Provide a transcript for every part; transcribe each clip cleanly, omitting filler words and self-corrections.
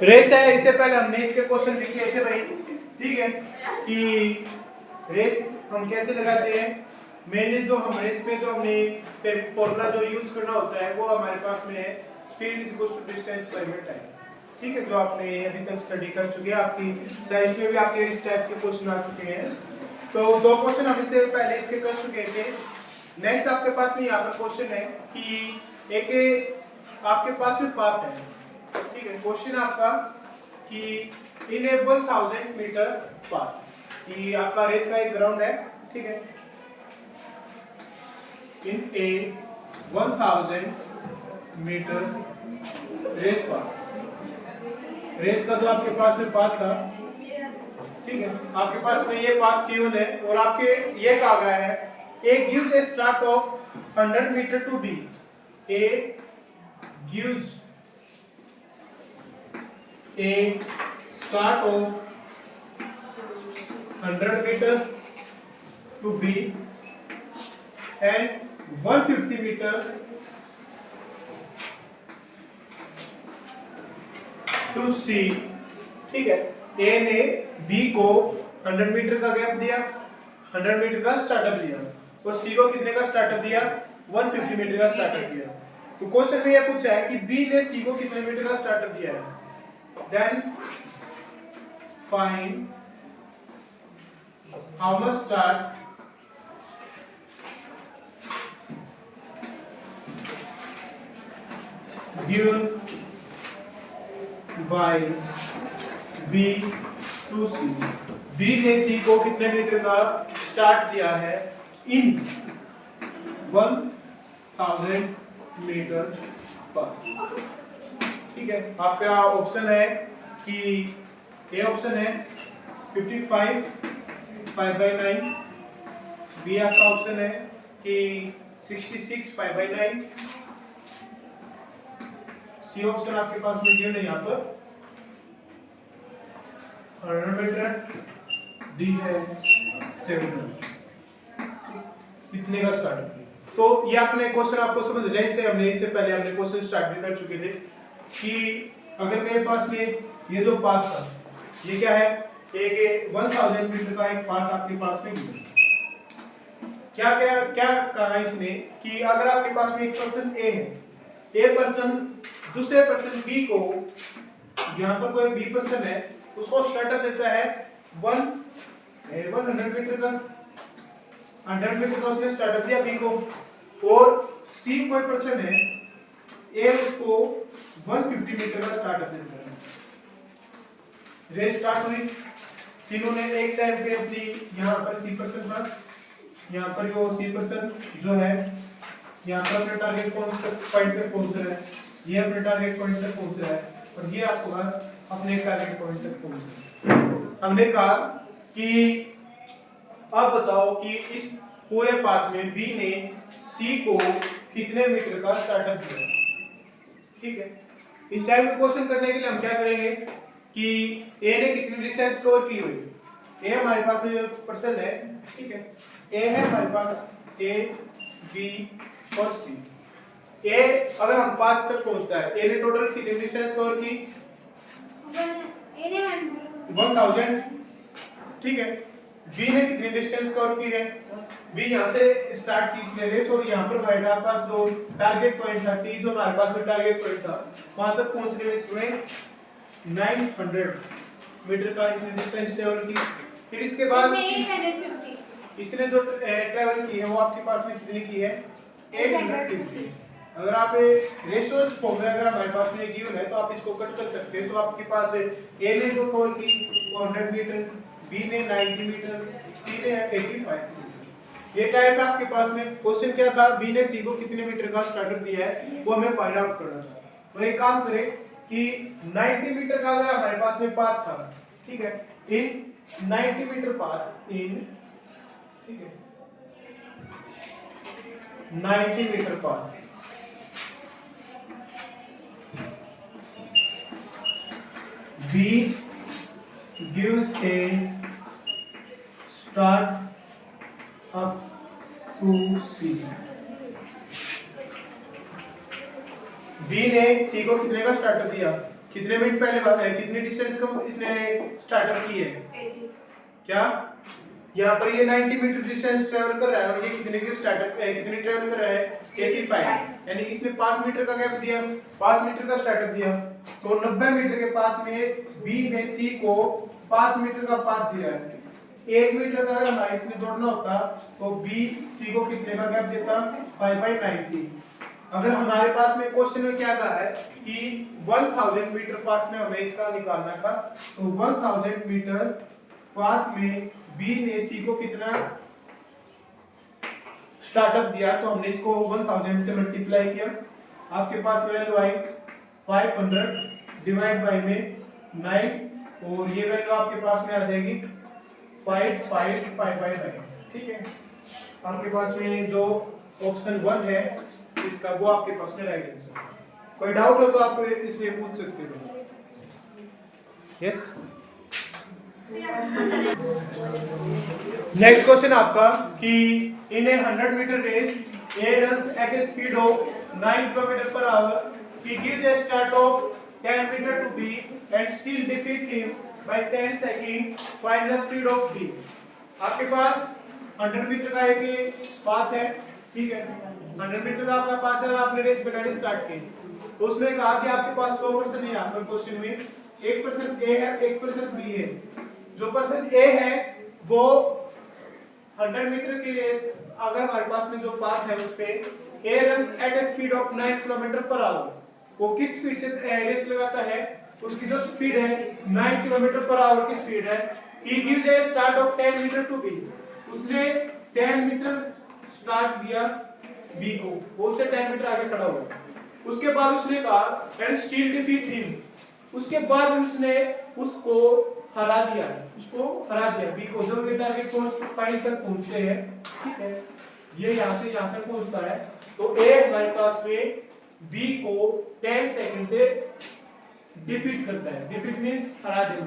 Race है, इससे पहले हमने इसके क्वेश्चन भी किए थे भाई, ठीक है, कि रेस हम कैसे लगाते हैं। मेनली जो हम रेस पे जो हमने फॉर्मूला जो यूज करना होता है वो हमारे पास में है, speed is equal to distance by time, ठीक है, जो आपने अभी तक स्टडी कर चुके हैं, आपकी साइंस में भी आपके इस टाइप के क्वेश्चन आ चुके हैं। तो दो क्वेश्चन हम इससे पहले इसके कर चुके थे। नेक्स्ट आपके पास में यहाँ पर क्वेश्चन है कि एक आपके पास में पाथ है, ठीक है, क्वेश्चन आपका कि इन ए 1000 मीटर पाथ, कि आपका रेस का एक ग्राउंड है, ठीक है, in A 1000 metre race path, race का जो आपके पास में पाथ था, ठीक है, आपके पास में ये पाथ Q1 है और आपके ये कहा गया है A gives a start of 100 meter to B. A gives a start of 100 meter to B and 150 meter to C, ठीक है। A ने B को 100 मीटर का गैप दिया, 100 मीटर का स्टार्टअप दिया, और C को कितने का स्टार्टअप दिया, 150 मीटर का स्टार्टअप दिया। तो क्वेश्चन में यह पूछा है कि B ने C को कितने मीटर का स्टार्टअप दिया है, then find how much start given by B to C। B ने C को कितने मीटर का स्टार्ट दिया है इन 1000 मीटर पर, ठीक है। आपका ऑप्शन है कि ए ऑप्शन है 55 5/9, बी आपका ऑप्शन है कि 66 5/9, सी ऑप्शन आपके पास में गिवन है यहाँ पर 100 मीटर, डी है 700, कितने का स्टार्ट। तो ये आपने क्वेश्चन आपको समझ लिया, इससे इससे पहले हमने क्वेश्चन स्टार्ट भी कर चुके थे कि अगर मेरे पास में ये जो पाथ था, ये क्या है, एक 1000 मीटर का एक पाथ आपके पास में है। क्या क्या क्या कहा इसने कि अगर आपके पास में एक पर्सन ए है, ए पर्सन दूसरे पर्सन बी को, यहाँ पर कोई बी पर्सन है, उसको स्टार्टअप देता है 100 मीटर का, 100 मीटर का उसने स्टार्टअप दिया बी को, और सी कोई पर्सन है, ए उसको 150 मीटर का स्टार्टअप देता है। रेस स्टार्ट हुई, तीनों ने एक टाइम पे अपनी, यहाँ पर सी पर्सन पर, यहाँ पर जो सी पर्सन जो है यहाँ पर अपने टारगेट पॉइंट तक पहुंच रहा है, ये अपने टारगेट पॉइंट तक पहुंच रहा है, और ये आपको अपने टारगेट पॉइंट तक पहुंच रहा है। हमने कहा कि अब बताओ कि इस पूरे पाथ में बी ने सी को कितने मीटर का स्टार्टअप दिया, ठीक है। इस टाइप का क्वेश्चन करने के लिए हम क्या करेंगे कि ए ने कितनी डिस्टेंस कवर की हुई, ए हमारे पास जो पर्सन है, ठीक है, ए है हमारे पास, ए बी और सी। ए अगर हम पाथ तक पहुंचता है, ए ने टोटल कितनी डिस्टेंस कवर की, 1000, ठीक है। बी ने कितनी डिस्टेंस कवर की है, बी यहाँ से स्टार्ट की इसने रेस, और यहाँ पर हमारे पास जो टारगेट पॉइंट था, टी जो हमारे पास में टारगेट पॉइंट था, वहां तक पहुंचने में इसमें 900 मीटर का इसने डिस्टेंस ट्रेवल की। फिर इसके बाद इसने जो ट्रेवल की है वो आपके पास में कितनी की है, 850। अगर आप रेशियोज फॉर्मूला अगर हमारे पास में गिवन है तो आप इसको कट कर सकते हैं, तो आपके पास ए ने जो कवर की 100 मीटर, बी ने 90 मीटर, सी ने 85 मीटर। ये टाइप आपके पास में क्वेश्चन क्या था, बी ने सी को कितने मीटर का स्टार्टअप दिया है वो हमें फाइंड आउट करना था। तो एक काम करें कि 90 मीटर का अगर हमारे पास में पाथ था, ठीक है, इन 90 मीटर पाथ इन, ठीक है, 90 metre path, B gives a start up to C। B ने C को कितने का स्टार्टअप दिया, कितने मिनट पहले कितनी डिस्टेंस का इसने स्टार्टअप की है? 80। क्या यहाँ पर ये 90 मीटर डिस्टेंस ट्रेवल कर रहा है और ये कितने के स्टार्टअप कितनी ट्रेवल कर रहा है? 85, यानी इसने 5 मीटर का गैप दिया, 5 मीटर का स्टार्टअप दिया, तो 90 मीटर के पास में बी ने सी को 5 मीटर का पाथ दिया है। 1 मीटर का अगर हमारे इसने दौड़ना होता तो बी सी को कितने का गैप देता? 5/90। अगर हमारे पास में क्वेश्चन में क्या कहा है कि 1000 मीटर पाथ में हमें इसका निकालना था, तो 1000 मीटर पाथ में बी ने सी को कितना स्टार्टअप दिया, तो हमने इसको 1000 से मल्टीप्लाई किया, आपके पास वैल्यू आई 500 डिवाइड बाय में 9 और ये वैल्यू आपके पास में आ जाएगी 5559। ठीक है, आपके पास में जो ऑप्शन 1 है इसका वो आपके पास में राइट आंसर। कोई डाउट हो तो आप इसमें पूछ सकते हो। यस, नेक्स्ट क्वेश्चन आपका कि in a 100 metre race A runs at a speed of 9 kilometre per hour, he gives a start of 10 meter to B and still defeat him by 10 seconds, find the speed of B। आपके पास 100 metre का एक path है, ठीक है, 100 metre का आपका path है और आपने रेस बनानी स्टार्ट की, तो उसने कहा कि आपके पास दो पर्सन है यहाँ पर क्वेश्चन में, एक पर्सन ए है, एक पर्सन बी है। जो पर्सन ए है वो 100 मीटर की रेस, अगर हमारे पास में जो पाथ है उस पे A runs at a speed of 9 kilometre per hour, वो किस स्पीड से रेस लगाता है, उसकी जो स्पीड है 9 किलोमीटर पर आवर की स्पीड है। He gives a start of 10 metre to B, उसने 10 मीटर स्टार्ट दिया बी को, वो उससे 10 मीटर आगे खड़ा हुआ, उसके बाद उसने कहा एंड स्टिल डिफीट हिम, उसके बाद उसने उसको हरा दिया, बी को, जो के टारगेट पॉइंट तक पहुंचते हैं, ठीक है, ये यहाँ से यहाँ तक पहुंचता है, तो ए हमारे पास में बी को 10 सेकंड से डिफीट करता है, डिफीट मींस हरा देना।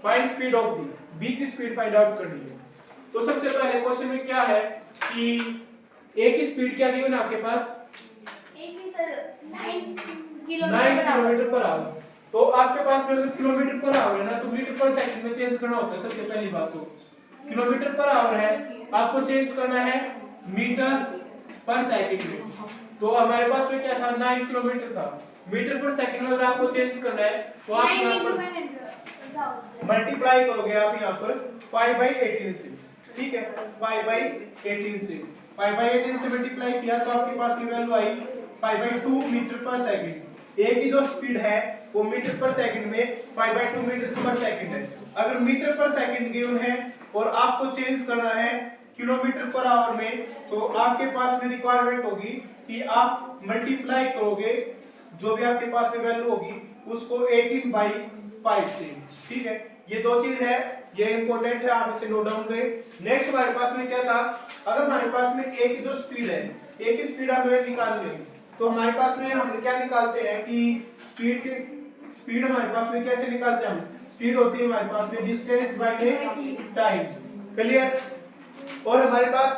फाइंड स्पीड ऑफ बी की स्पीड फाइंड आउट करनी है। तो सबसे पहले क्वेश्चन में क्या है कि ए की स्पीड क्या दी है ना आपके पास? 9 किलोमीटर पर आवर, तो आपके पास में किलोमीटर पर आवर है ना, तो मीटर पर सेकंड में चेंज करना होता है। सबसे पहली बात तो किलोमीटर पर आवर है, आपको चेंज करना है मीटर पर सेकंड में, तो हमारे पास में क्या था 9 किलोमीटर था, मीटर पर सेकंड में अगर आपको चेंज करना है तो आप यहाँ पर मल्टीप्लाई करोगे आप यहाँ पर 5/18 से, ठीक है, 5/18 से 5/18 से मल्टीप्लाई किया तो आपके पास की वैल्यू आई 5/2 मीटर पर सेकंड। ए की जो स्पीड है वो मीटर पर सेकंड में 5/2 मीटर पर सेकंड है। अगर मीटर पर सेकंड गिवन है और आपको चेंज करना है किलोमीटर पर आवर में, तो आपके पास में रिक्वायरमेंट होगी कि आप मल्टीप्लाई करोगे जो भी आपके पास में वैल्यू होगी उसको 18/5 से, ठीक है, ये दो चीज है, ये इंपॉर्टेंट है, आप इसे नोट डाउन करें। नेक्स्ट हमारे पास में क्या था, अगर हमारे पास में ए की जो स्पीड है, ए की स्पीड हमें निकालनी है, तो हमारे पास में हम क्या निकालते हैं कि स्पीड हमारे पास में कैसे निकालते हैं हम, स्पीड होती है हमारे पास में डिस्टेंस बाय टाइम, क्लियर, और हमारे पास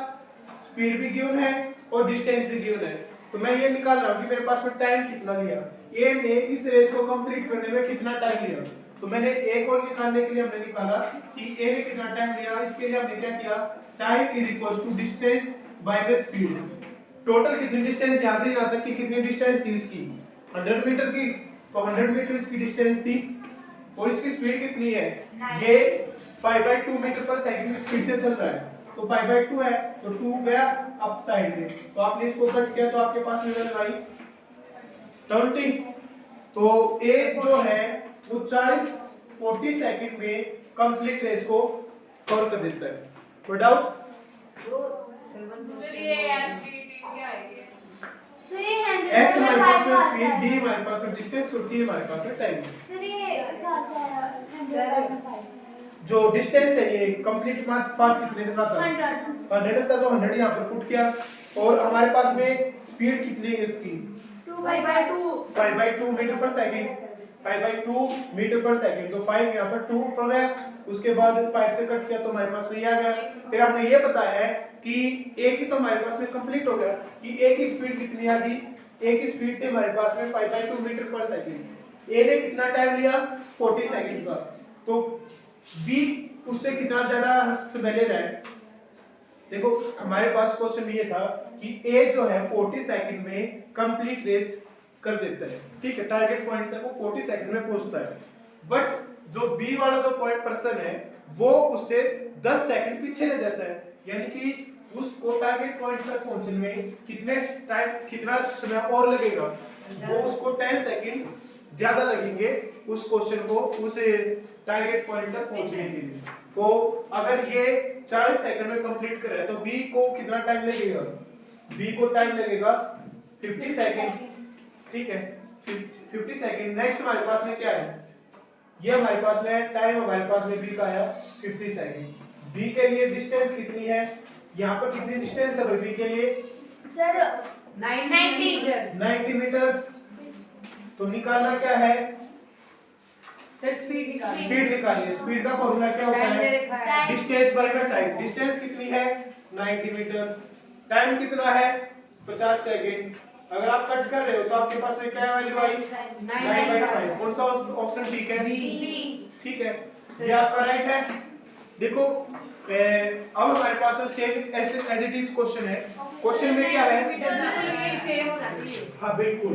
स्पीड भी गिवन है और डिस्टेंस भी गिवन है, तो मैं ये निकाल रहा हूँ कि मेरे पास में टाइम कितना लिया, ए ने इस रेस को कंप्लीट करने में कितना टाइम लिया, तो मैंने ए को निकालने के लिए हमने निकाला कि ए ने कितना टाइम लिया, इसके लिए हमने क्या किया, time is equal to distance by the speed. Total कितनी डिस्टेंस यहाँ से यहाँ तक की कितनी डिस्टेंस थी इसकी 100 मीटर की, तो 100 मीटर इसकी डिस्टेंस थी और इसकी स्पीड कितनी है, ये 5/2 मीटर पर सेकंड की स्पीड से चल रहा है, तो 5/2 है तो 2 गया अप साइड में, तो आपने इसको कट किया तो आपके पास में वैल्यू आई 20। तो ए जो है वो 40 सेकंड में कंप्लीट रेस को कवर कर देता है। कोई डाउट? एस हमारे पास में स्पीड, डी हमारे पास में डिस्टेंस और टी हमारे पास में टाइम। जो डिस्टेंस है ये कंप्लीट पाथ कितने का था, 100 था, तो 100 यहाँ पर पुट किया, और हमारे पास में स्पीड कितनी है इसकी 5/2 मीटर पर सेकंड, 5/2 मीटर पर सेकंड, तो 5 यहाँ पर 2 ऊपर गया, उसके बाद 5 से कट किया तो हमारे पास में ये आ गया। फिर हमने ये बताया है कि ए की तो हमारे पास में कंप्लीट हो गया कि ए की स्पीड कितनी आ गई, ए की स्पीड से हमारे पास में 5/2 मीटर पर सेकंड, ए ने कितना टाइम लिया 40 सेकंड का, तो बी उससे कितना ज्यादा समय ले रहा है। देखो हमारे पास क्वेश्चन ये था कि ए जो है 40 सेकंड में कंप्लीट रेस कर देता है, ठीक है, टारगेट पॉइंट तक वो 40 सेकंड में पहुंचता है, बट जो बी वाला जो पॉइंट पर्सन है वो उससे 10 सेकंड पीछे रह जाता है, यानी कि उसको टारगेट पॉइंट तक पहुंचने में कितना समय और लगेगा, वो उसको 10 सेकंड ज्यादा लगेंगे उस क्वेश्चन को उस टारगेट पॉइंट तक पहुंचने के लिए। तो अगर ये 40 सेकंड में कंप्लीट कर रहा है तो बी को कितना टाइम लगेगा, बी को टाइम लगेगा 50 सेकंड, ठीक है, 50 सेकंड। नेक्स्ट हमारे पास में क्या है, ये हमारे पास में टाइम हमारे पास में बी का आया 50 सेकंड। बी के लिए डिस्टेंस कितनी है, यहाँ पर कितनी डिस्टेंस है बी के लिए सर 90 मीटर। तो निकालना क्या है, सर स्पीड निकालिए, स्पीड निकालिए। स्पीड का फॉर्मूला क्या होता है, डिस्टेंस बाय टाइम। डिस्टेंस कितनी है 90 मीटर, टाइम कितना है 50 सेकंड। अगर आप कट कर रहे हो तो आपके पास में क्या वैल्यू आई 9/5। कौन सा ऑप्शन ठीक है, ठीक है, ये आपका राइट है। देखो अब हमारे पास same as it is question है। क्वेश्चन में क्या है, सेम हो जाती है, हाँ बिल्कुल,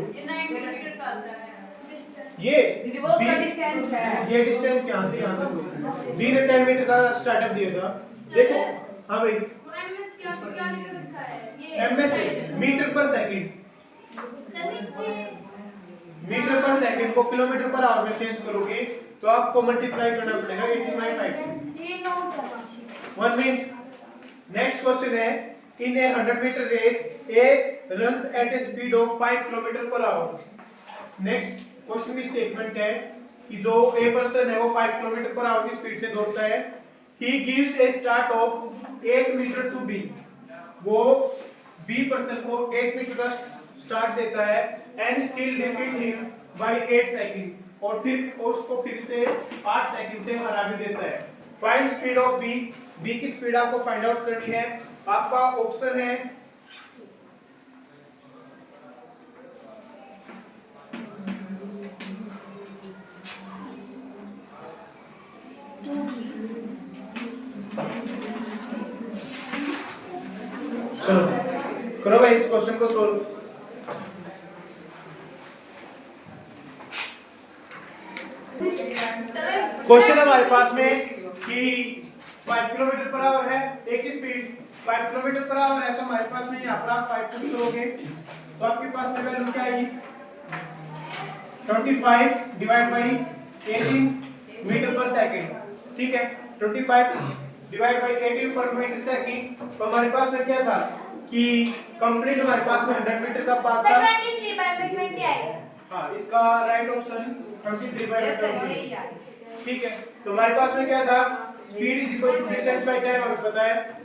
ये वो डिस्टेंस है, ये डिस्टेंस यहाँ से यहाँ तक बी ने 10 मीटर का स्टार्टअप दिया था। देखो हाँ भाई, एमएस क्या लिख रखा है, ये एमएस मीटर पर सेकंड, मीटर पर सेकंड को किलोमीटर पर आवर में चेंज करोगे तो आपको मल्टीप्लाई करना पड़ेगा 80/5 से। ये नोट है। 1 मिनट। नेक्स्ट क्वेश्चन है, in a 100 metre race A runs at a speed of 5 kilometre per hour. Next question की स्टेटमेंट है कि जो ए पर्सन है वो 5 किलोमीटर पर आवर की स्पीड से दौड़ता है। He gives a start of 8 metre to B, वो बी पर्सन को 8 मीटर का स्टार्ट देता है and still defeat him by 8 second, और फिर उसको फिर से 8 सेकंड से हरा भी देता है। Find speed of B, B की स्पीड आपको फाइंड आउट करनी है। आपका ऑप्शन है चलो करो भाई इस क्वेश्चन को सोल्व। क्वेश्चन हमारे पास में कि 5 किलोमीटर पर आवर है, एक ही स्पीड 5 किलोमीटर पर आवर है, तो हमारे पास में यहाँ पर आप 5 पुट करोगे तो आपके पास में वैल्यू क्या आएगी 25 डिवाइड बाई 18 मीटर पर सेकंड, ठीक है, 25 डिवाइड बाई 18 पर मीटर सेकंड। तो हमारे पास में क्या था कि कंप्लीट हमारे पास में 100 मीटर का पाथ था, 23/20 आएगा। हाँ इसका राइट ऑप्शन 23/20, ठीक है। तो हमारे पास में क्या था, speed is equal to distance by time, हमें पता है।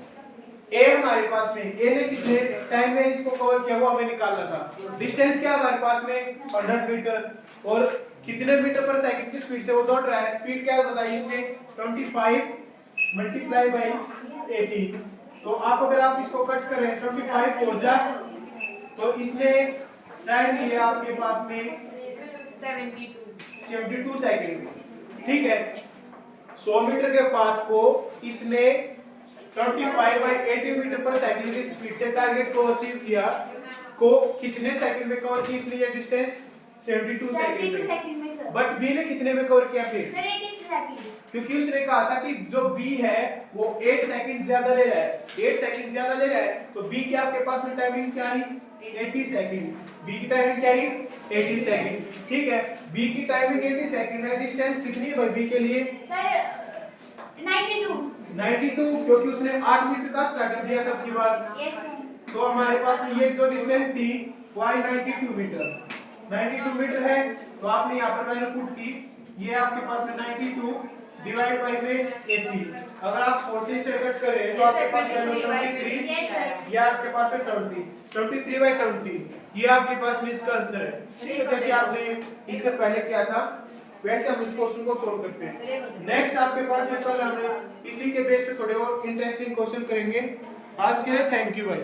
ए हमारे पास में ए ने कितने टाइम में इसको कवर किया वो हमें निकालना था। डिस्टेंस क्या हमारे पास में 100 मीटर, और कितने मीटर पर सेकंड की स्पीड से वो दौड़ रहा है, स्पीड क्या है बताइए इसमें 25 मल्टीप्लाई बाय 18। तो आप अगर आप इसको कट कर रहे हैं 25 हो जाए तो इसने टाइम लिया आपके पास में 72 सेकंड, ठीक है। 100 मीटर के पाथ को इसने 25/80 मीटर पर सेकंड की स्पीड से टारगेट को अचीव किया, को कितने सेकंड में कवर की इसने ये डिस्टेंस 72 सेकंड में। बट बी ने कितने में कवर किया फिर, क्योंकि उसने कहा था कि जो बी है वो 8 सेकंड ज्यादा ले रहा है, 8 सेकंड ज्यादा ले रहा है, तो बी के आपके पास में टाइमिंग क्या आई 80 सेकंड, बी की टाइमिंग क्या आई 80 सेकंड, ठीक है। बी की टाइमिंग 80 सेकंड है, डिस्टेंस कितनी है भाई बी के लिए सर 92, क्योंकि उसने 8 मीटर का स्टार्टर दिया था की बार। तो हमारे पास में ये जो डिस्टेंस थी वो आई 92 मीटर है। तो आपने यहाँ पर वैल्यू पुट की, ये आपके पास में 92 डिवाइड बाय में 80, अगर आप 40 से कट करें तो आपके पास वैल्यू 23, ये आपके पास में 23/20, ये आपके पास में इसका आंसर है, ठीक है। जैसे आपने इससे पहले किया था वैसे हम इस क्वेश्चन को सोल्व करते हैं। नेक्स्ट आपके पास में कल हम इसी के बेस पे थोड़े और इंटरेस्टिंग क्वेश्चन करेंगे। आज के लिए थैंक यू भाई।